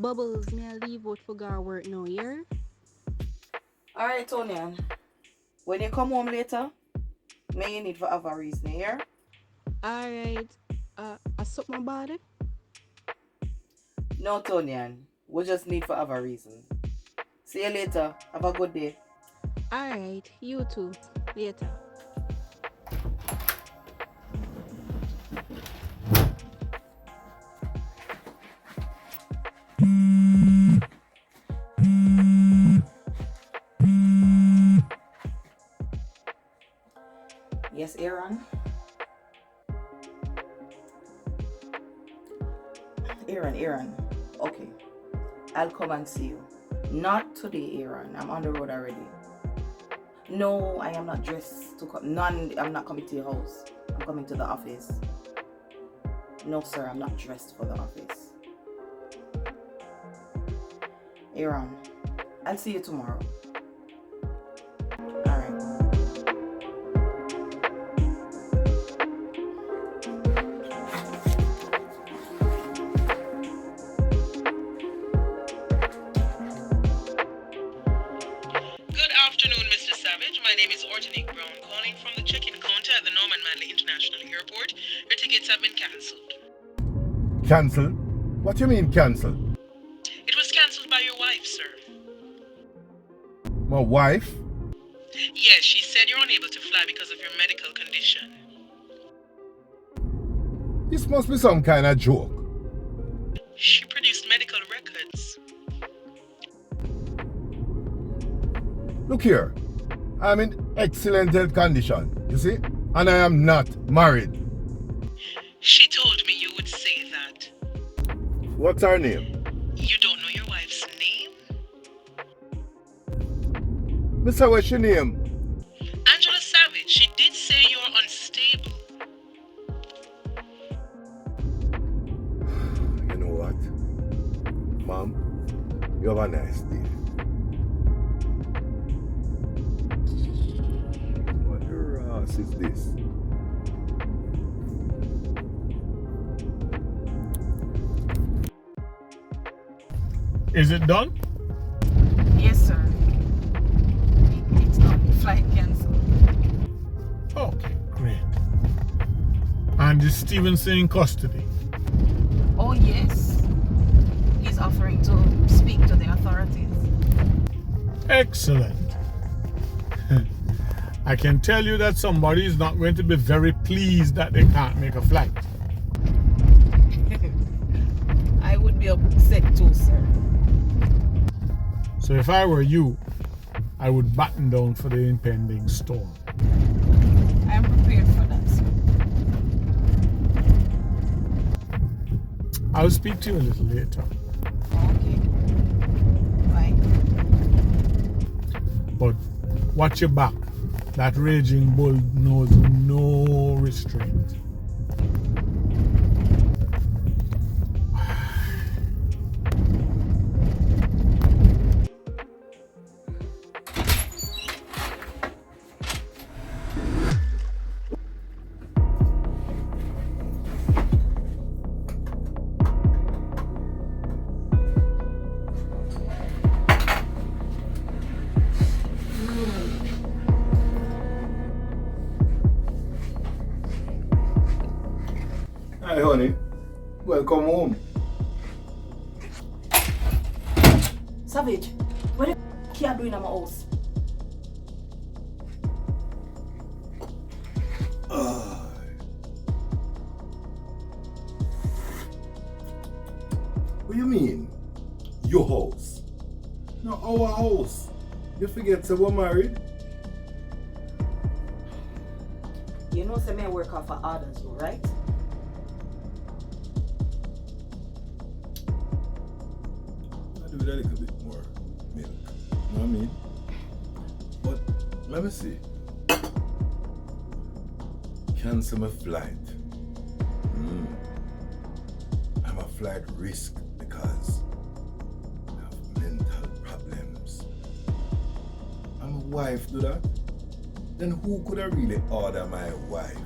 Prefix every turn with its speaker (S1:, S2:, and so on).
S1: Bubbles, me I leave out for go work now, here.
S2: Alright, Tonian. When you come home later, may you need for have a reason here.
S1: Alright. I suck my body.
S2: No, Tonian. We just need for have a reason. See you later. Have a good day.
S1: Alright, you too. Later.
S2: Yes, Aaron. Aaron. Okay. I'll come and see you. Not today, Aaron. I'm on the road already. No, I am not dressed to come. None. I'm not coming to your house. I'm coming to the office. No, sir. I'm not dressed for the office. Aaron, I'll see you tomorrow. All right.
S3: Good afternoon, Mr. Savage. My name is Ortonique Brown, calling from the check-in counter at the Norman Manley International Airport. Your tickets have been cancelled.
S4: Cancel? What you mean cancel?
S3: It was cancelled by your wife, sir.
S4: My wife?
S3: Yes, she said you're unable to fly because of your medical condition.
S4: This must be some kind of joke.
S3: She produced medical records.
S4: Look here. I'm in excellent health condition, you see? And I am not married.
S3: She told me you would say that.
S4: What's her name?
S3: You don't know your wife's name?
S4: Mr. What's your name?
S3: Angela Savage. She did say you're unstable.
S4: You know what? Mom, you have a nice day. What the ass is this?
S5: Is it done?
S2: Yes, sir. It's not. Flight cancelled.
S5: Okay, great. And is Stevenson in custody?
S2: Oh, yes. He's offering to speak to the authorities.
S5: Excellent. I can tell you that somebody is not going to be very pleased that they can't make a flight.
S2: I would be upset too, sir.
S5: So if I were you, I would batten down for the impending storm.
S2: I am prepared for that, sir.
S5: I'll speak to you a little later.
S2: Okay. Bye.
S5: But watch your back. That raging bull knows no restraint.
S4: Hi, honey. Welcome home.
S2: Savage, what the f*** you doing in my house?
S4: What you mean? Your house? No, our house. You forget that we're married?
S2: You know, say me I work off for others, right?
S4: I do it a little bit more milk. You know what I mean? But let me see. Cancel my flight. I'm a flight risk because I have mental problems. And my wife do that? Then who could I really order my wife?